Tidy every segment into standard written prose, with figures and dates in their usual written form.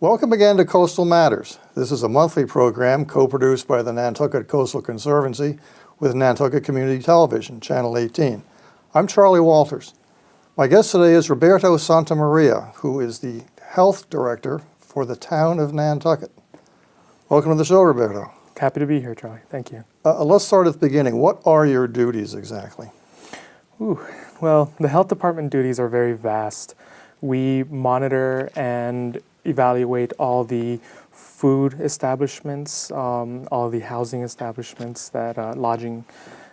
Welcome again to Coastal Matters. This is a monthly program co-produced by the Nantucket Coastal Conservancy with Nantucket Community Television, Channel 18. I'm Charlie Walters. My guest today is Roberto Santamaria, who is the Health Director for the town of Nantucket. Welcome to the show, Roberto. Happy to be here, Charlie. Thank you. Let's start at the beginning. What are your duties exactly? Well, the health department duties are very vast. We monitor and evaluate all the food establishments, all the housing establishments, lodging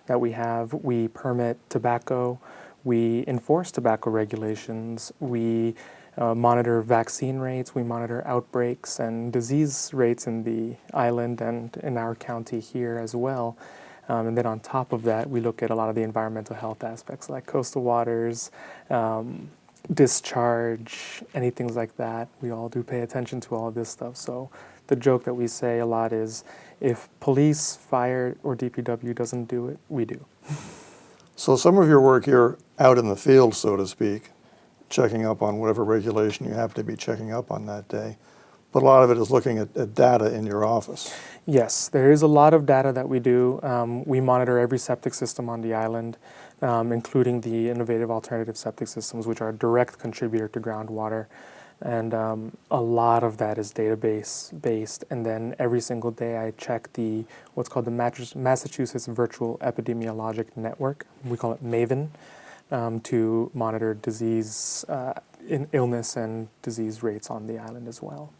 that we have. We permit tobacco. We enforce tobacco regulations. We monitor vaccine rates. We monitor outbreaks and disease rates in the island and in our county here as well. And then on top of that, we look at a lot of the environmental health aspects like coastal waters, discharge, anything like that. We all do pay attention to all of this stuff. So the joke that we say a lot is, if police, fire, or DPW doesn't do it, we do. So some of your work here out in the field, so to speak, checking up on whatever regulation you happen to be checking up on that day, but a lot of it is looking at data in your office. Yes, there is a lot of data that we do. We monitor every septic system on the island, including the innovative alternative septic systems, which are a direct contributor to groundwater. And a lot of that is database-based. And then every single day I check what's called the Massachusetts Virtual Epidemiologic Network. We call it MAVEN, to monitor disease, illness and disease rates on the island as well.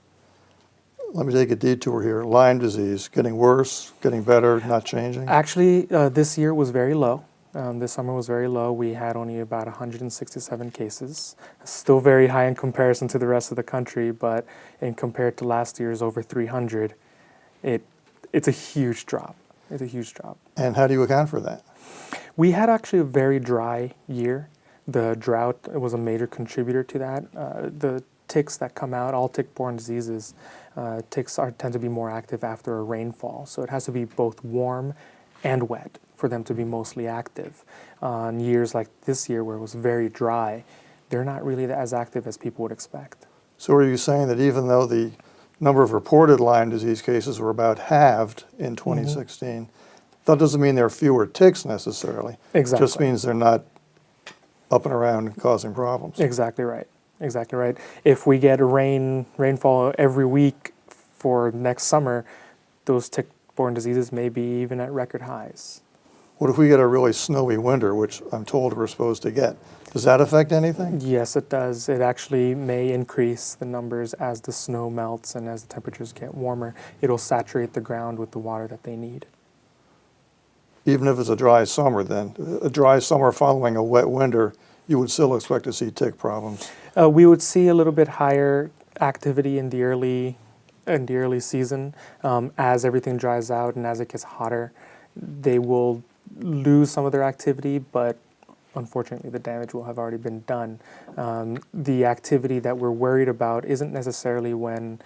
Let me take a detour here. Lyme disease, getting worse, getting better, not changing? Actually, this year was very low. This summer was very low. We had only about 167 cases. Still very high in comparison to the rest of the country, but in compared to last year's over 300, it's a huge drop. It's a huge drop. And how do you account for that? We had actually a very dry year. The drought was a major contributor to that. The ticks that come out, all tick-borne diseases, ticks tend to be more active after a rainfall. So it has to be both warm and wet for them to be mostly active. On years like this year where it was very dry, they're not really as active as people would expect. So are you saying that even though the number of reported Lyme disease cases were about halved in 2016, that doesn't mean there are fewer ticks necessarily. Exactly. It just means they're not up and around and causing problems. Exactly right. Exactly right. If we get a rainfall every week for next summer, those tick-borne diseases may be even at record highs. What if we get a really snowy winter, which I'm told we're supposed to get? Does that affect anything? Yes, it does. It actually may increase the numbers as the snow melts and as the temperatures get warmer. It'll saturate the ground with the water that they need. Even if it's a dry summer then, a dry summer following a wet winter, you would still expect to see tick problems? We would see a little bit higher activity in the early season. As everything dries out and as it gets hotter, they will lose some of their activity, but unfortunately the damage will have already been done. The activity that we're worried about isn't necessarily when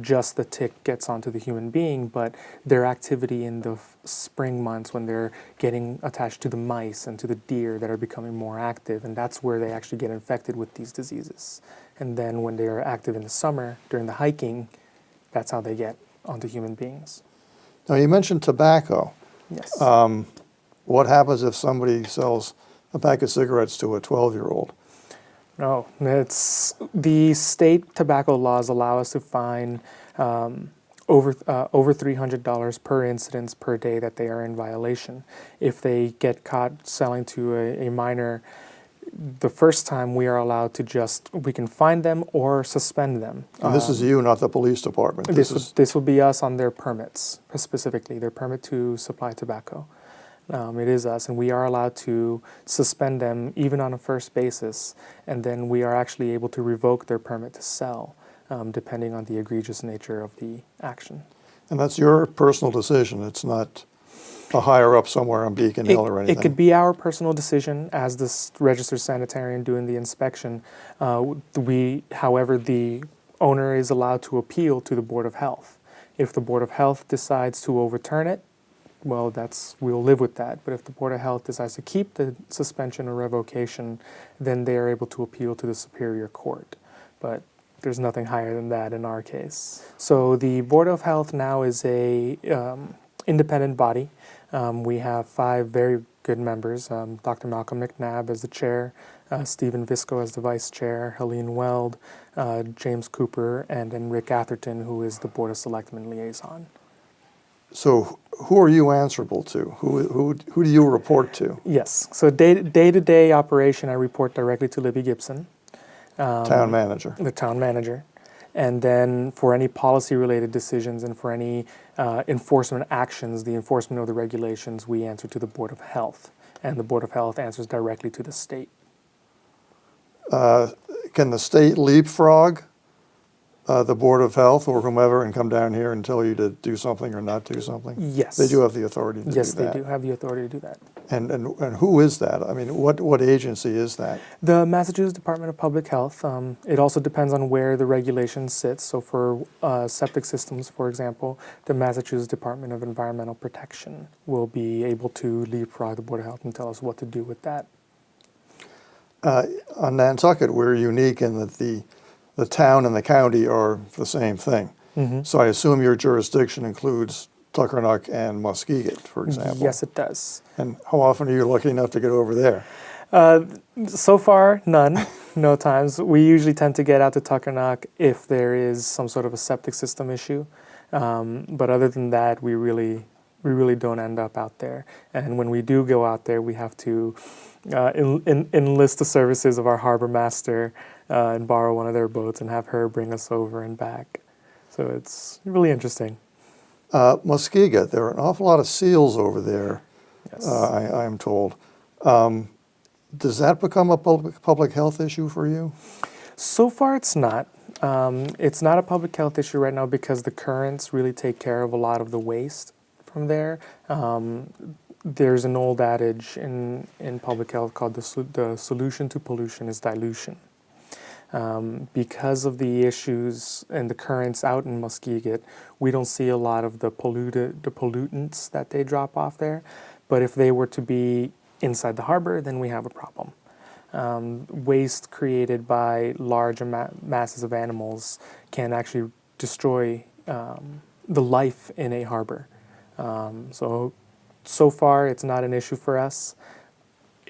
just the tick gets onto the human being, but their activity in the spring months when they're getting attached to the mice and to the deer that are becoming more active, and that's where they actually get infected with these diseases. And then when they are active in the summer during the hiking, that's how they get onto human beings. Now you mentioned tobacco. Yes. What happens if somebody sells a pack of cigarettes to a 12-year-old? No, it's the state tobacco laws allow us to fine over $300 per incidence per day that they are in violation. If they get caught selling to a minor, the first time we are allowed to we can fine them or suspend them. And this is you, not the police department. This would be us on their permits, specifically, their permit to supply tobacco. It is us, and we are allowed to suspend them even on a first basis, and then we are actually able to revoke their permit to sell, depending on the egregious nature of the action. And that's your personal decision. It's not a higher up somewhere on Beacon Hill or anything. It could be our personal decision as the registered sanitarian doing the inspection. However, the owner is allowed to appeal to the Board of Health. If the Board of Health decides to overturn it, well, we'll live with that. But if the Board of Health decides to keep the suspension or revocation, then they are able to appeal to the Superior Court. But there's nothing higher than that in our case. So the Board of Health now is a independent body. We have 5 very good members, Dr. Malcolm McNabb as the chair, Stephen Visco as the vice chair, Helene Weld, James Cooper, and then Rick Atherton, who is the Board of Selectmen liaison. So who are you answerable to? Who do you report to? Yes, so day-to-day operation, I report directly to Libby Gibson, Town manager. the town manager. And then for any policy-related decisions and for any enforcement actions, the enforcement of the regulations, we answer to the Board of Health. And the Board of Health answers directly to the state. Can the state leapfrog the Board of Health or whomever and come down here and tell you to do something or not do something? Yes. They do have the authority to do that. Yes, they do have the authority to do that. And who is that? I mean, what agency is that? The Massachusetts Department of Public Health. It also depends on where the regulation sits. So for septic systems, for example, the Massachusetts Department of Environmental Protection will be able to leapfrog the Board of Health and tell us what to do with that. On Nantucket, we're unique in that the town and the county are the same thing. Mm-hmm. So I assume your jurisdiction includes Tuckernuck and Muskeget, for example. Yes, it does. And how often are you lucky enough to get over there? So far, none. No times. We usually tend to get out to Tuckernuck if there is some sort of a septic system issue. But other than that, we really don't end up out there. And when we do go out there, we have to enlist the services of our harbor master and borrow one of their boats and have her bring us over and back. So it's really interesting. Muskeget, there are an awful lot of seals over there, Yes. I am told. Does that become a public health issue for you? So far, it's not. It's not a public health issue right now because the currents really take care of a lot of the waste from there. There's an old adage in public health called the solution to pollution is dilution. Because of the issues and the currents out in Muskeget, we don't see a lot of the pollutants that they drop off there. But if they were to be inside the harbor, then we have a problem. Waste created by large masses of animals can actually destroy the life in a harbor. So far, it's not an issue for us.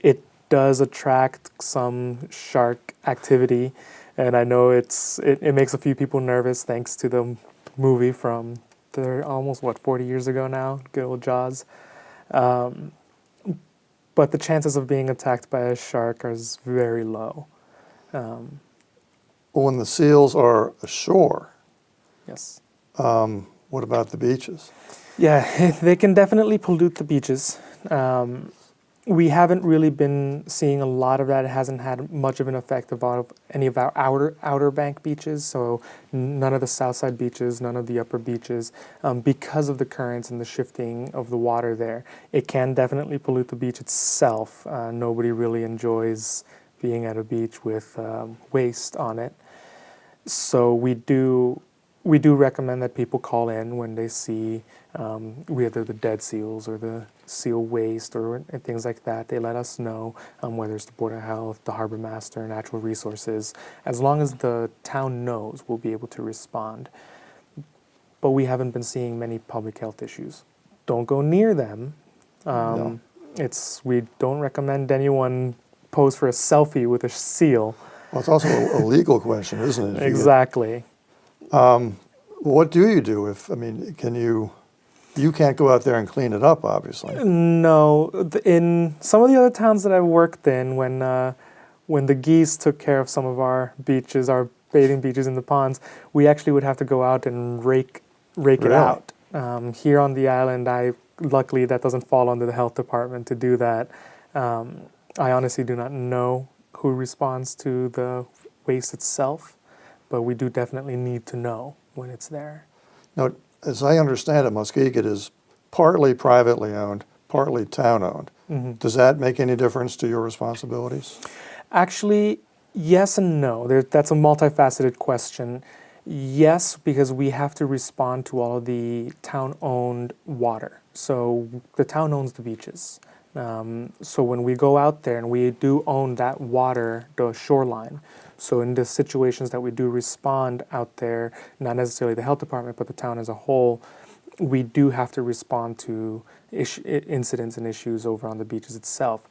It does attract some shark activity, and I know it makes a few people nervous thanks to the movie from almost 40 years ago now, good old Jaws. But the chances of being attacked by a shark are very low. When the seals are ashore, Yes. what about the beaches? Yeah, they can definitely pollute the beaches. We haven't really been seeing a lot of that. It hasn't had much of an effect of any of our outer bank beaches, so none of the south side beaches, none of the upper beaches, because of the currents and the shifting of the water there. It can definitely pollute the beach itself. Nobody really enjoys being at a beach with waste on it. So we do recommend that people call in when they see whether the dead seals or the seal waste or things like that. They let us know whether it's the Board of Health, the Harbor Master, Natural Resources. As long as the town knows, we'll be able to respond. But we haven't been seeing many public health issues. Don't go near them. No. We don't recommend anyone pose for a selfie with a seal. Well, it's also a legal question, isn't it? Exactly. What do you do you can't go out there and clean it up, obviously. No, in some of the other towns that I've worked in, when the geese took care of some of our beaches, our bathing beaches in the ponds, we actually would have to go out and rake it Really? out. Here on the island, luckily that doesn't fall under the health department to do that. I honestly do not know who responds to the waste itself, but we do definitely need to know when it's there. Now, as I understand it, Muskeget is partly privately owned, partly town-owned. Mm-hmm. Does that make any difference to your responsibilities? Actually, yes and no. That's a multifaceted question. Yes, because we have to respond to all of the town-owned water. So the town owns the beaches. So when we go out there and we do own that water, the shoreline, So in the situations that we do respond out there, not necessarily the health department, but the town as a whole, we do have to respond to incidents and issues over on the beaches itself.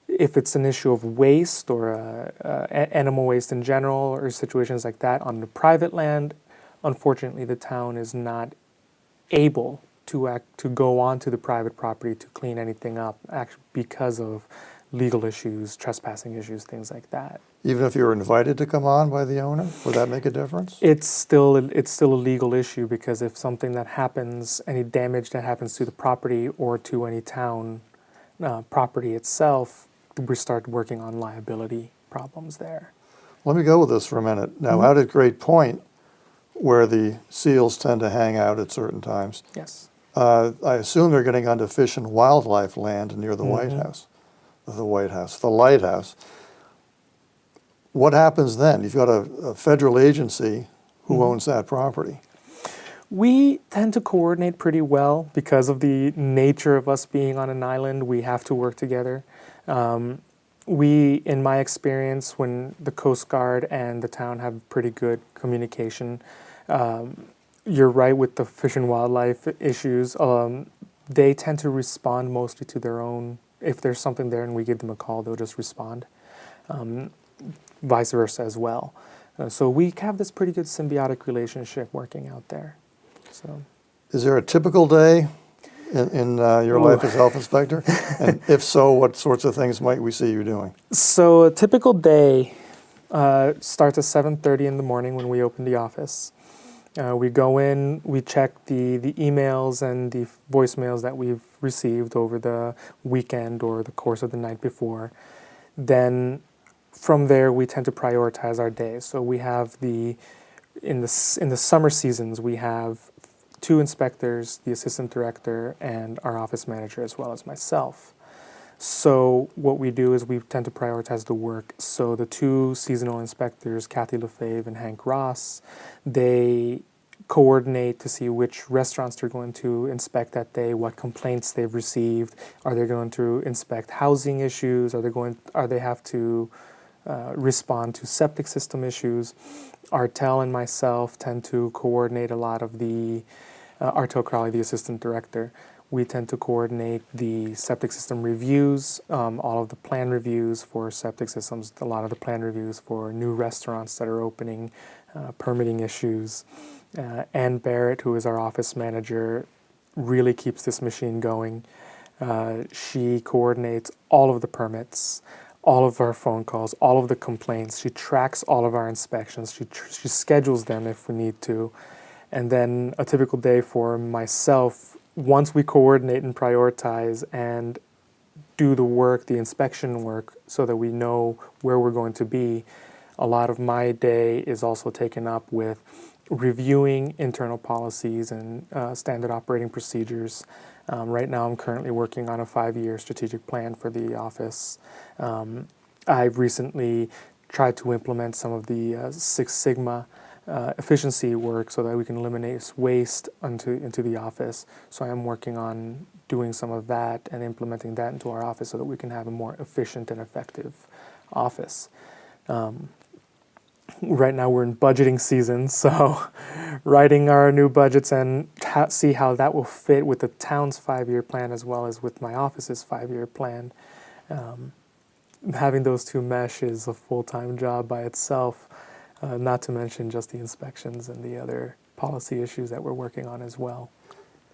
If it's an issue of waste or animal waste in general or situations like that on the private land, unfortunately the town is not able to go onto the private property to clean anything up because of legal issues, trespassing issues, things like that. Even if you're invited to come on by the owner, would that make a difference? It's still a legal issue, because if something that happens, any damage that happens to the property or to any town property itself, we start working on liability problems there. Let me go with this for a minute. Now, out at Great Point, where the seals tend to hang out at certain times, Yes. I assume they're getting onto Fish and Wildlife land near the White House, the lighthouse. What happens then? You've got a federal agency who owns that property. We tend to coordinate pretty well because of the nature of us being on an island. We have to work together. In my experience, when the Coast Guard and the town have pretty good communication, you're right with the fish and wildlife issues. They tend to respond mostly to their own. If there's something there and we give them a call, they'll just respond. Vice versa as well. So we have this pretty good symbiotic relationship working out there. So, Is there a typical day in your life as health inspector? And if so, what sorts of things might we see you doing? So a typical day starts at 7:30 in the morning when we open the office. We go in, we check the emails and the voicemails that we've received over the weekend or the course of the night before. Then from there, we tend to prioritize our days. So we have in the summer seasons, we have 2 inspectors, the assistant director, and our office manager, as well as myself. So what we do is we tend to prioritize the work. So the 2 seasonal inspectors, Kathy Lefebvre and Hank Ross, they coordinate to see which restaurants they're going to inspect that day, what complaints they've received. Are they going to inspect housing issues? Are they have to respond to septic system issues? Artel and myself tend to coordinate a lot of Artel Crowley, the assistant director, we tend to coordinate the septic system reviews, all of the plan reviews for septic systems, a lot of the plan reviews for new restaurants that are opening, permitting issues. Ann Barrett, who is our office manager, really keeps this machine going. She coordinates all of the permits, all of our phone calls, all of the complaints. She tracks all of our inspections. She schedules them if we need to. And then a typical day for myself, once we coordinate and prioritize and do the work, the inspection work, so that we know where we're going to be, a lot of my day is also taken up with reviewing internal policies and standard operating procedures. Right now I'm currently working on a 5-year strategic plan for the office. I've recently tried to implement some of the Six Sigma efficiency work so that we can eliminate waste into the office. So I am working on doing some of that and implementing that into our office so that we can have a more efficient and effective office. Right now we're in budgeting season, so writing our new budgets and see how that will fit with the town's 5-year plan as well as with my office's 5-year plan. Having those 2 mesh is a full-time job by itself. Not to mention just the inspections and the other policy issues that we're working on as well.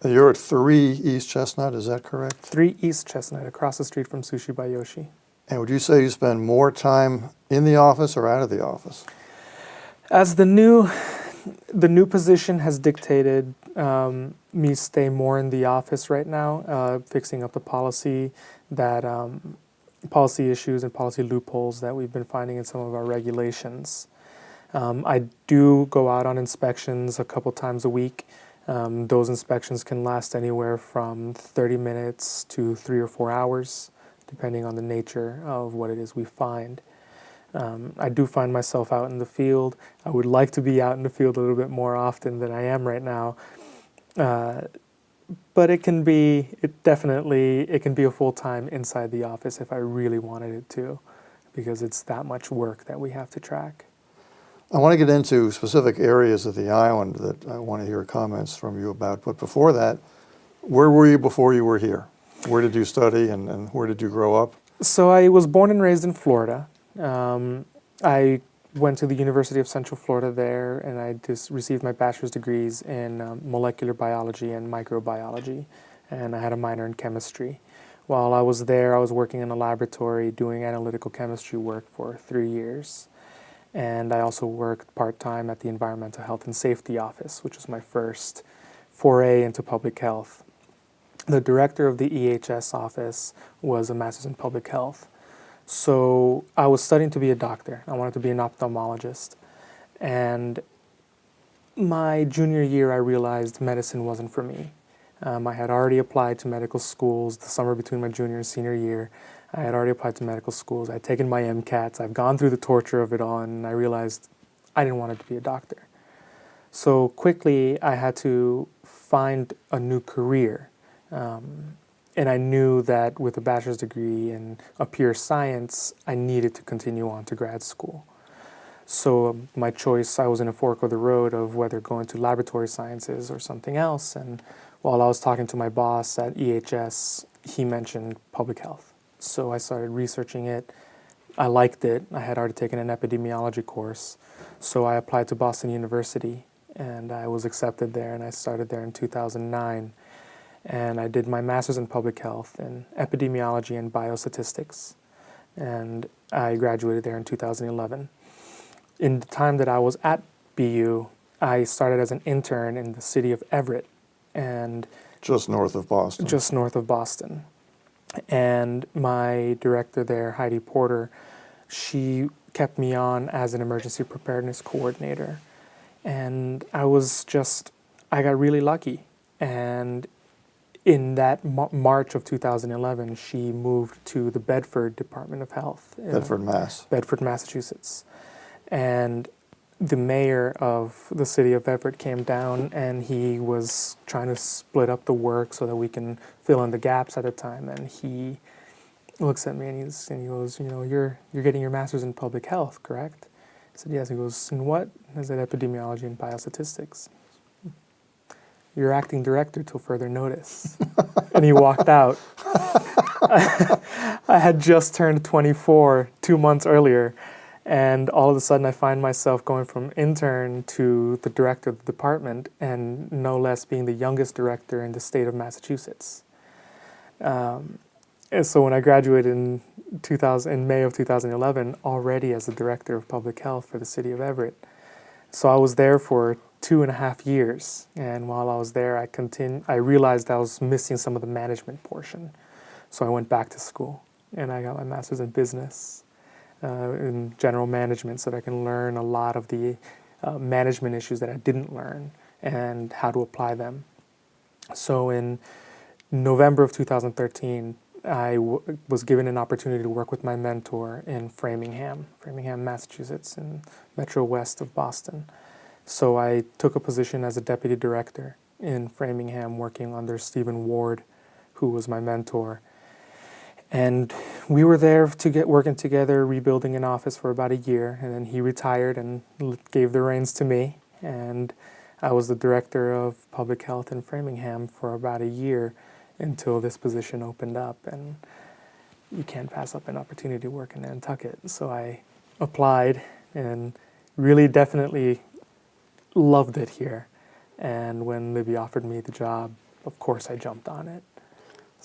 You're at 3 East Chestnut, is that correct? 3 East Chestnut, across the street from Sushi by Yoshi. And would you say you spend more time in the office or out of the office? As the new position has dictated me stay more in the office right now, fixing up the policy issues and policy loopholes that we've been finding in some of our regulations. I do go out on inspections a couple times a week. Those inspections can last anywhere from 30 minutes to 3 or 4 hours, depending on the nature of what it is we find. I do find myself out in the field. I would like to be out in the field a little bit more often than I am right now. But it can be a full-time inside the office if I really wanted it to, because it's that much work that we have to track. I want to get into specific areas of the island that I want to hear comments from you about. But before that, where were you before you were here? Where did you study and where did you grow up? So I was born and raised in Florida. I went to the University of Central Florida there, and I just received my bachelor's degrees in molecular biology and microbiology, and I had a minor in chemistry. While I was there, I was working in a laboratory doing analytical chemistry work for 3 years. And I also worked part-time at the Environmental Health and Safety Office, which was my first foray into public health. The director of the EHS office was a master's in public health. So I was studying to be a doctor. I wanted to be an ophthalmologist. And my junior year, I realized medicine wasn't for me. I had already applied to medical schools the summer between my junior and senior year. I had already applied to medical schools. I had taken my MCATs. I've gone through the torture of it all, and I realized I didn't want to be a doctor. So quickly, I had to find a new career. And I knew that with a bachelor's degree in a pure science, I needed to continue on to grad school. So my choice, I was in a fork of the road of whether going to laboratory sciences or something else. And while I was talking to my boss at EHS, he mentioned public health. So I started researching it. I liked it. I had already taken an epidemiology course. So I applied to Boston University, and I was accepted there, and I started there in 2009. And I did my master's in public health in epidemiology and biostatistics. And I graduated there in 2011. In the time that I was at BU, I started as an intern in the city of Everett, and Just north of Boston. just north of Boston. And my director there, Heidi Porter, she kept me on as an emergency preparedness coordinator. And I got really lucky. And in that March of 2011, she moved to the Bedford Department of Health. Bedford, Mass. Bedford, Massachusetts. And the mayor of the city of Everett came down, and he was trying to split up the work so that we can fill in the gaps at a time. And he looks at me and he goes, you're getting your master's in public health, correct? I said, yes. He goes, in what? I said, epidemiology and biostatistics. You're acting director till further notice. And he walked out. I had just turned 24 2 months earlier. And all of a sudden, I find myself going from intern to the director of the department, and no less being the youngest director in the state of Massachusetts. And so when I graduated in May of 2011, already as the director of public health for the city of Everett. So I was there for 2.5 years, and while I was there, I realized I was missing some of the management portion. So I went back to school, and I got my master's in business. In general management, so that I can learn a lot of the management issues that I didn't learn and how to apply them. So in November of 2013, I was given an opportunity to work with my mentor in Framingham, Massachusetts, in Metro West of Boston. So I took a position as a deputy director in Framingham, working under Stephen Ward, who was my mentor. And we were there working together, rebuilding an office for about a year, and then he retired and gave the reins to me. And I was the director of public health in Framingham for about a year until this position opened up. And you can't pass up an opportunity to work in Nantucket. So I applied and really definitely loved it here. And when Libby offered me the job, of course I jumped on it.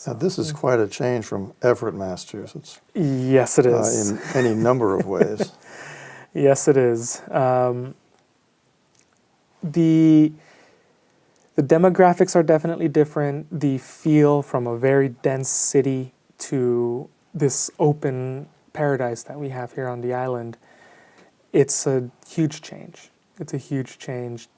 Now, this is quite a change from Everett, Massachusetts. Yes, it is. In any number of ways. Yes, it is. The demographics are definitely different. The feel from a very dense city to this open paradise that we have here on the island, it's a huge change. It's a huge change.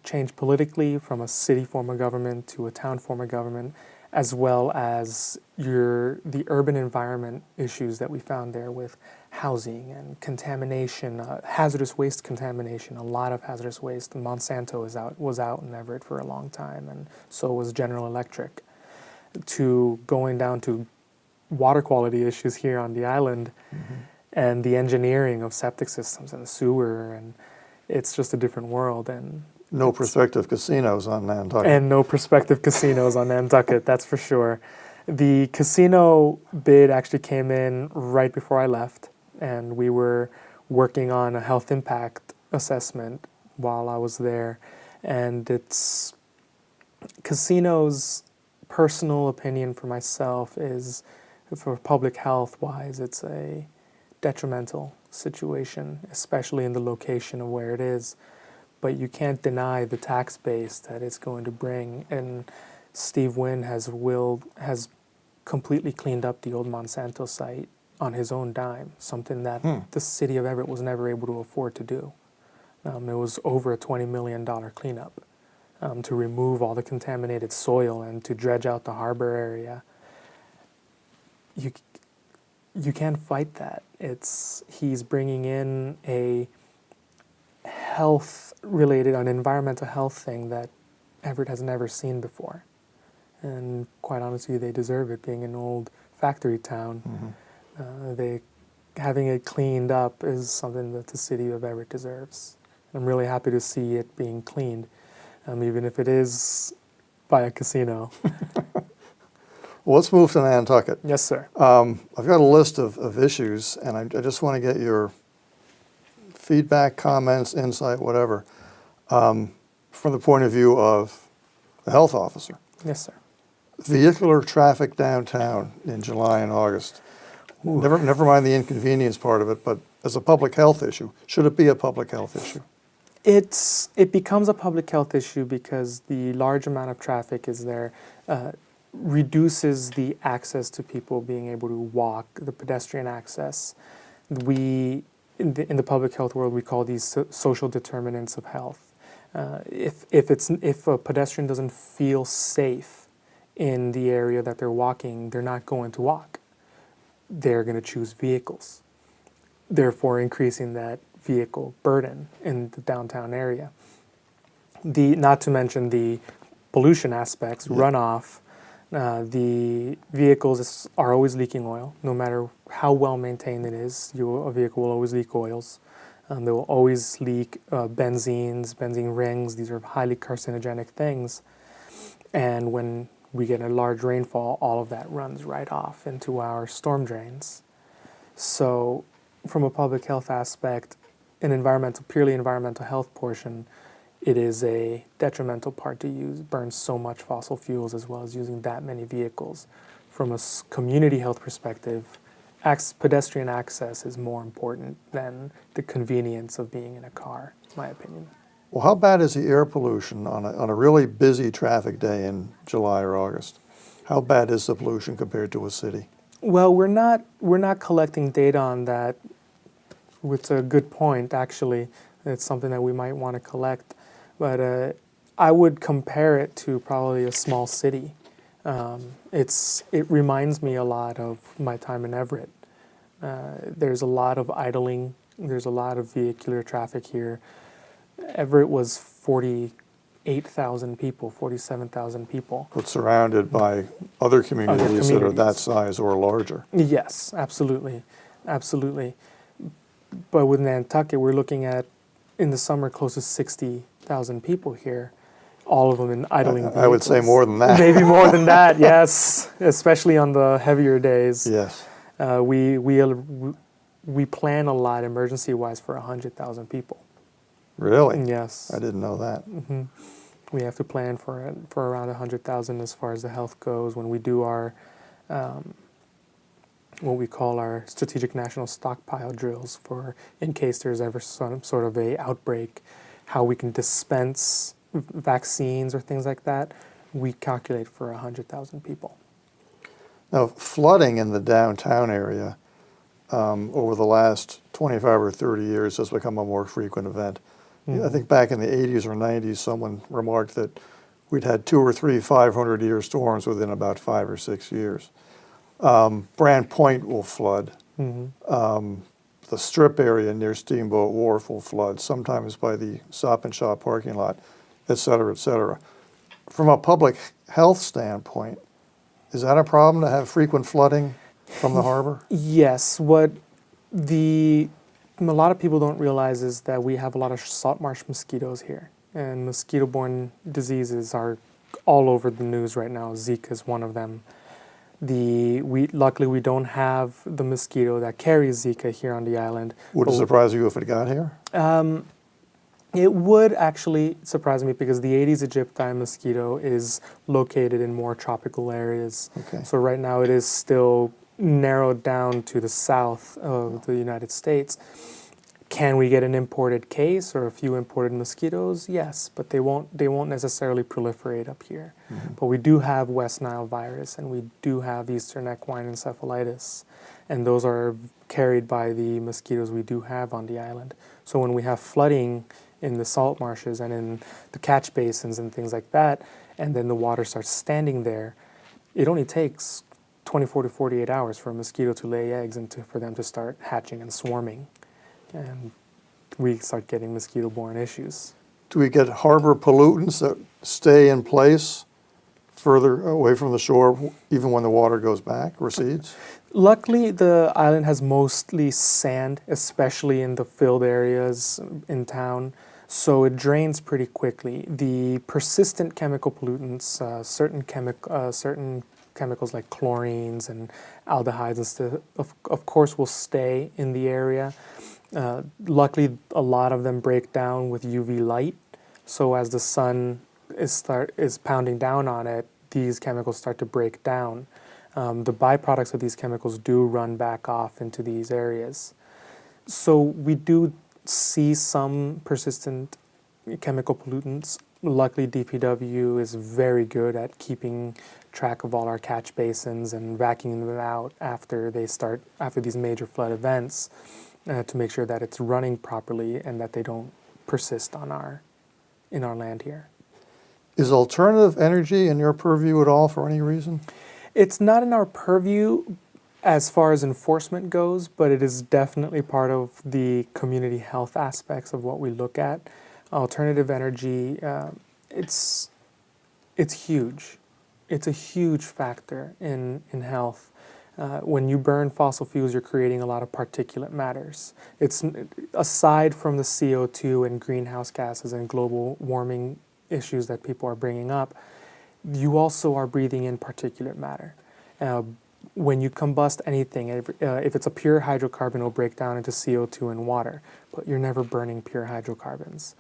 Change politically from a city form of government to a town form of government, as well as the urban environment issues that we found there with housing and contamination, hazardous waste contamination, a lot of hazardous waste. Monsanto was out in Everett for a long time, and so was General Electric. To going down to water quality issues here on the island, and the engineering of septic systems and sewer, and it's just a different world, and No prospective casinos on Nantucket. and no prospective casinos on Nantucket, that's for sure. The casino bid actually came in right before I left, and we were working on a health impact assessment while I was there. And it's casinos' personal opinion for myself is, for public health wise, it's a detrimental situation, especially in the location of where it is. But you can't deny the tax base that it's going to bring. And Steve Wynn has completely cleaned up the old Monsanto site on his own dime, something that the city of Everett was never able to afford to do. It was over a $20 million cleanup to remove all the contaminated soil and to dredge out the harbor area. You can't fight that. He's bringing in a an environmental health thing that Everett has never seen before. And quite honestly, they deserve it, being an old factory town. Having it cleaned up is something that the city of Everett deserves. I'm really happy to see it being cleaned, even if it is by a casino. Well, let's move to Nantucket. Yes, sir. I've got a list of issues, and I just want to get your feedback, comments, insight, whatever, from the point of view of the health officer. Yes, sir. Vehicular traffic downtown in July and August. Never mind the inconvenience part of it, but as a public health issue, should it be a public health issue? It becomes a public health issue because the large amount of traffic is there reduces the access to people being able to walk, the pedestrian access. In the public health world, we call these social determinants of health. If a pedestrian doesn't feel safe in the area that they're walking, they're not going to walk. They're going to choose vehicles, therefore increasing that vehicle burden in the downtown area. Not to mention the pollution aspects, runoff. The vehicles are always leaking oil, no matter how well maintained it is. A vehicle will always leak oils. They will always leak benzene rings. These are highly carcinogenic things. And when we get a large rainfall, all of that runs right off into our storm drains. So from a public health aspect, purely environmental health portion, it is a detrimental part to burn so much fossil fuels as well as using that many vehicles. From a community health perspective, pedestrian access is more important than the convenience of being in a car, in my opinion. Well, how bad is the air pollution on a really busy traffic day in July or August? How bad is the pollution compared to a city? Well, we're not collecting data on that. It's a good point, actually. It's something that we might want to collect. But I would compare it to probably a small city. It reminds me a lot of my time in Everett. There's a lot of idling. There's a lot of vehicular traffic here. Everett was 48,000 people, 47,000 people. But surrounded by other communities that are that size or larger. Yes, absolutely. Absolutely. But with Nantucket, we're looking at, in the summer, close to 60,000 people here, all of them in idling vehicles. I would say more than that. Maybe more than that, yes, especially on the heavier days. Yes. We plan a lot emergency-wise for 100,000 people. Really? Yes. I didn't know that. Mm-hmm. We have to plan for around 100,000 as far as the health goes when we do our what we call our strategic national stockpile drills, for in case there's ever some sort of a outbreak, how we can dispense vaccines or things like that. We calculate for 100,000 people. Now, flooding in the downtown area over the last 25 or 30 years has become a more frequent event. Mm-hmm. I think back in the 80s or 90s, someone remarked that we'd had 2 or 3 500-year storms within about 5 or 6 years. Brand Point will flood. Mm-hmm. The Strip area near Steamboat Wharf will flood, sometimes by the Stop and Shop parking lot, et cetera, et cetera. From a public health standpoint, is that a problem to have frequent flooding from the harbor? Yes. What the a lot of people don't realize is that we have a lot of salt marsh mosquitoes here, and mosquito-borne diseases are all over the news right now. Zika is one of them. Luckily we don't have the mosquito that carries Zika here on the island. Would it surprise you if it got here? It would actually surprise me because the Aedes aegypti mosquito is located in more tropical areas. Okay. So right now it is still narrowed down to the south of the United States. Can we get an imported case or a few imported mosquitoes? Yes, but they won't necessarily proliferate up here. Mm-hmm. But we do have West Nile virus, and we do have Eastern equine encephalitis, and those are carried by the mosquitoes we do have on the island. So when we have flooding in the salt marshes and in the catch basins and things like that, and then the water starts standing there, it only takes 24 to 48 hours for a mosquito to lay eggs and for them to start hatching and swarming. And we start getting mosquito-borne issues. Do we get harbor pollutants that stay in place further away from the shore even when the water goes back, recedes? Luckily, the island has mostly sand, especially in the filled areas in town, so it drains pretty quickly. The persistent chemical pollutants, certain chemicals like chlorines and aldehydes and stuff, of course, will stay in the area. Luckily, a lot of them break down with UV light, so as the sun is pounding down on it, these chemicals start to break down. The byproducts of these chemicals do run back off into these areas. So we do see some persistent chemical pollutants. Luckily, DPW is very good at keeping track of all our catch basins and vacuuming them out after these major flood events to make sure that it's running properly and that they don't persist in our land here. Is alternative energy in your purview at all for any reason? It's not in our purview as far as enforcement goes, but it is definitely part of the community health aspects of what we look at. Alternative energy, it's huge. It's a huge factor in health. When you burn fossil fuels, you're creating a lot of particulate matters. It's aside from the CO2 and greenhouse gases and global warming issues that people are bringing up, you also are breathing in particulate matter. When you combust anything, if it's a pure hydrocarbon, it'll break down into CO2 and water, but you're never burning pure hydrocarbons.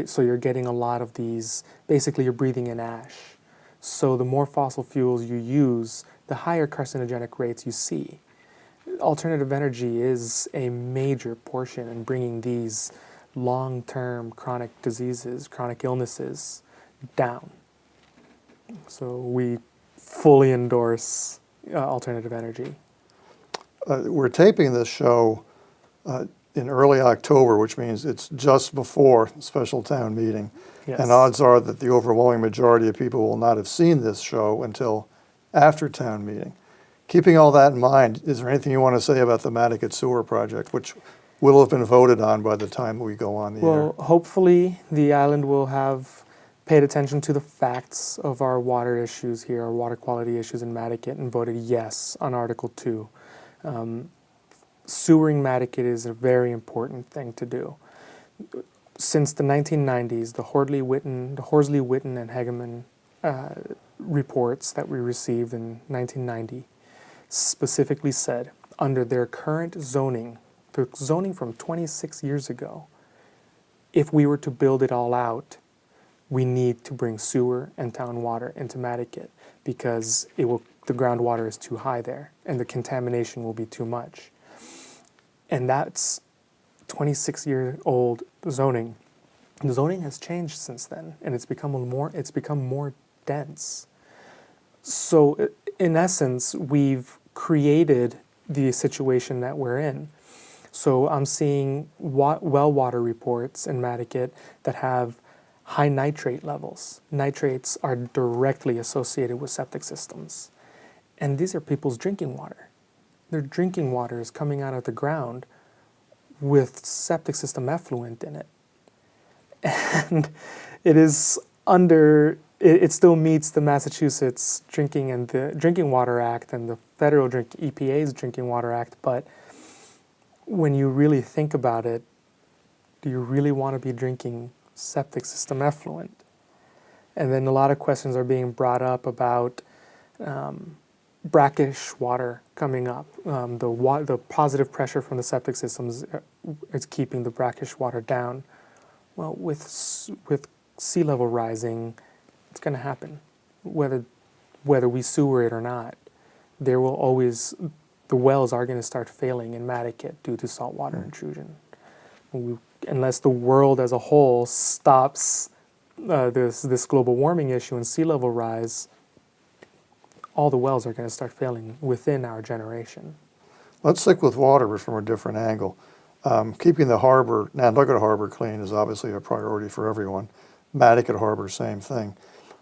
So you're getting a lot of these, basically you're breathing in ash. So the more fossil fuels you use, the higher carcinogenic rates you see. Alternative energy is a major portion in bringing these long-term chronic diseases, chronic illnesses down. So we fully endorse alternative energy. We're taping this show in early October, which means it's just before the special town meeting. Yes. And odds are that the overwhelming majority of people will not have seen this show until after town meeting. Keeping all that in mind, is there anything you want to say about the Matticat Sewer Project, which will have been voted on by the time we go on the air? Well, hopefully the island will have paid attention to the facts of our water issues here, our water quality issues in Matticat, and voted yes on Article 2. Sewering Matticat is a very important thing to do. Since the 1990s, the Horsley, Witten, and Hegeman reports that we received in 1990 specifically said, under their current zoning, the zoning from 26 years ago, if we were to build it all out, we need to bring sewer and town water into Matticat because the groundwater is too high there and the contamination will be too much. And that's 26-year-old zoning. The zoning has changed since then, and it's become more dense. So in essence, we've created the situation that we're in. So I'm seeing well water reports in Matticat that have high nitrate levels. Nitrates are directly associated with septic systems. And these are people's drinking water. Their drinking water is coming out of the ground with septic system effluent in it. And it still meets the Massachusetts Drinking Water Act and the federal EPA's Drinking Water Act, but when you really think about it, do you really want to be drinking septic system effluent? And then a lot of questions are being brought up about brackish water coming up. The positive pressure from the septic systems is keeping the brackish water down. Well, with sea level rising, it's going to happen, whether we sewer it or not. There will always, the wells are going to start failing in Mattakit due to saltwater intrusion. Unless the world as a whole stops this global warming issue and sea level rise, all the wells are going to start failing within our generation. Let's stick with water, but from a different angle. Keeping the harbor, Nantucket Harbor, clean is obviously a priority for everyone. Mattakit Harbor, same thing.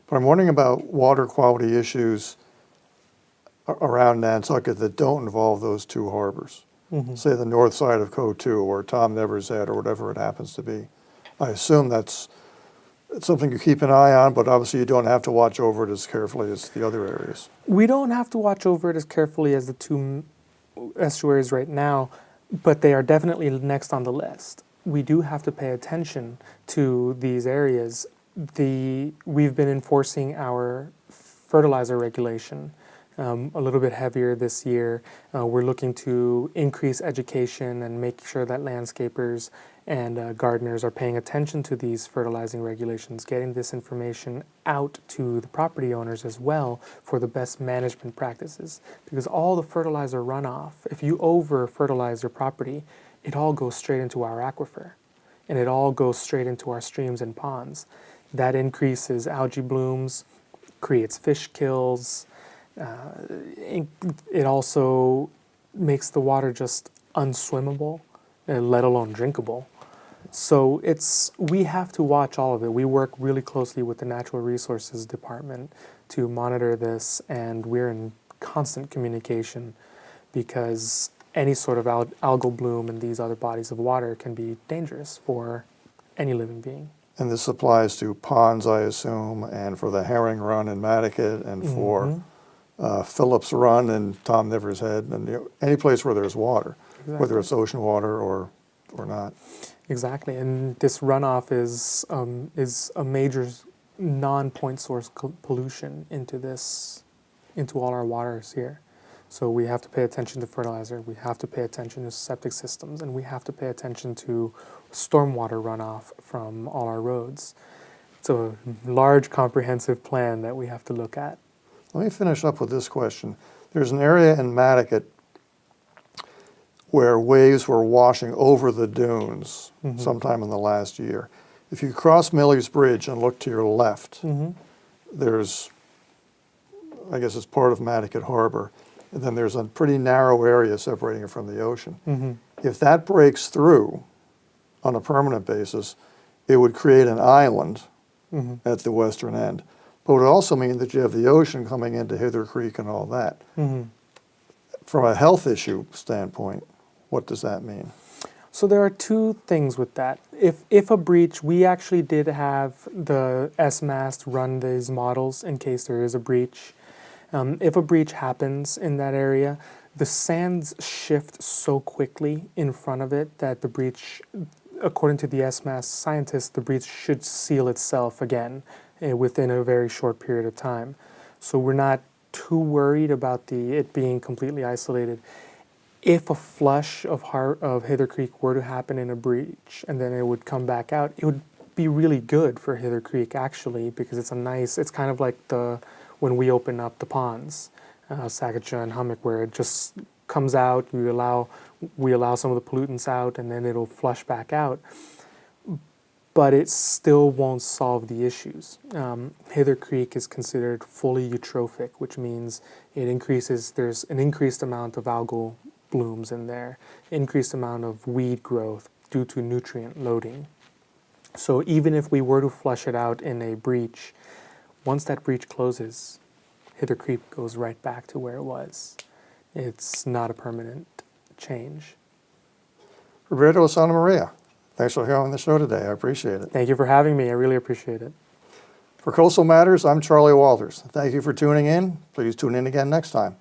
But I'm wondering about water quality issues around Nantucket that don't involve those two harbors. Say the north side of Cove 2 or Tom Never's Head or whatever it happens to be. I assume it's something you keep an eye on, but obviously you don't have to watch over it as carefully as the other areas. We don't have to watch over it as carefully as the two estuaries right now, but they are definitely next on the list. We do have to pay attention to these areas. We've been enforcing our fertilizer regulation a little bit heavier this year. We're looking to increase education and make sure that landscapers and gardeners are paying attention to these fertilizing regulations, getting this information out to the property owners as well for the best management practices. Because all the fertilizer runoff, if you over-fertilize your property, it all goes straight into our aquifer, and it all goes straight into our streams and ponds. That increases algae blooms, creates fish kills. It also makes the water just unswimmable, let alone drinkable. So we have to watch all of it. We work really closely with the Natural Resources Department to monitor this, and we're in constant communication because any sort of algal bloom in these other bodies of water can be dangerous for any living being. And this applies to ponds, I assume, and for the Herring Run in Mattakit, and for Phillips Run and Tom Never's Head, and any place where there's water, whether it's ocean water or not. Exactly, and this runoff is a major non-point source pollution into all our waters here. So we have to pay attention to fertilizer, we have to pay attention to septic systems, and we have to pay attention to stormwater runoff from all our roads. It's a large, comprehensive plan that we have to look at. Let me finish up with this question. There's an area in Mattakit where waves were washing over the dunes sometime in the last year. If you cross Miller's Bridge and look to your left, there's, I guess it's part of Mattakit Harbor, and then there's a pretty narrow area separating it from the ocean. If that breaks through on a permanent basis, it would create an island at the western end. But it would also mean that you have the ocean coming into Hither Creek and all that. From a health issue standpoint, what does that mean? So there are two things with that. If a breach, we actually did have the SMAST run these models in case there is a breach. If a breach happens in that area, the sands shift so quickly in front of it that the breach, according to the SMAST scientists, the breach should seal itself again within a very short period of time. So we're not too worried about it being completely isolated. If a flush of Hither Creek were to happen in a breach and then it would come back out, it would be really good for Hither Creek actually, because it's kind of like when we open up the ponds, Sagacha and Hummock, where it just comes out, we allow some of the pollutants out, and then it'll flush back out. But it still won't solve the issues. Hither Creek is considered fully eutrophic, which means there's an increased amount of algal blooms in there, increased amount of weed growth due to nutrient loading. So even if we were to flush it out in a breach, once that breach closes, Hither Creek goes right back to where it was. It's not a permanent change. Roberto, Santamaria, thanks for coming on the show today. I appreciate it. Thank you for having me. I really appreciate it. For Coastal Matters, I'm Charlie Walters. Thank you for tuning in. Please tune in again next time.